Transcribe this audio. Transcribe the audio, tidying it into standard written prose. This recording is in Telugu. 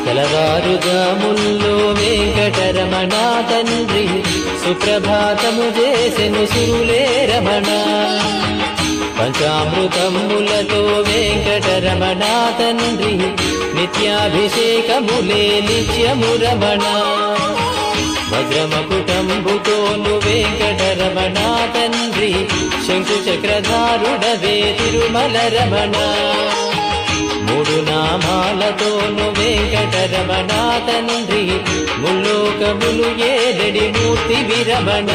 తెలవారుజాముల్లో వెంకటరమణ తండ్రి సుప్రభాతము చేసెను సురులే రమణ. పంచామృతములతో వెంకటరమణ తండ్రి నిత్యాభిషేకములే నిత్యము రమణ. వజ్రమకుటంబుతోను వెంకటరమణ తండ్రి శంకు చక్రధారుడవే తిరుమల రమణ. మూడు నామాలతోను వెంకటరమణ తండ్రి ముల్లోకములు ఏడడి మూర్తి విరమణ.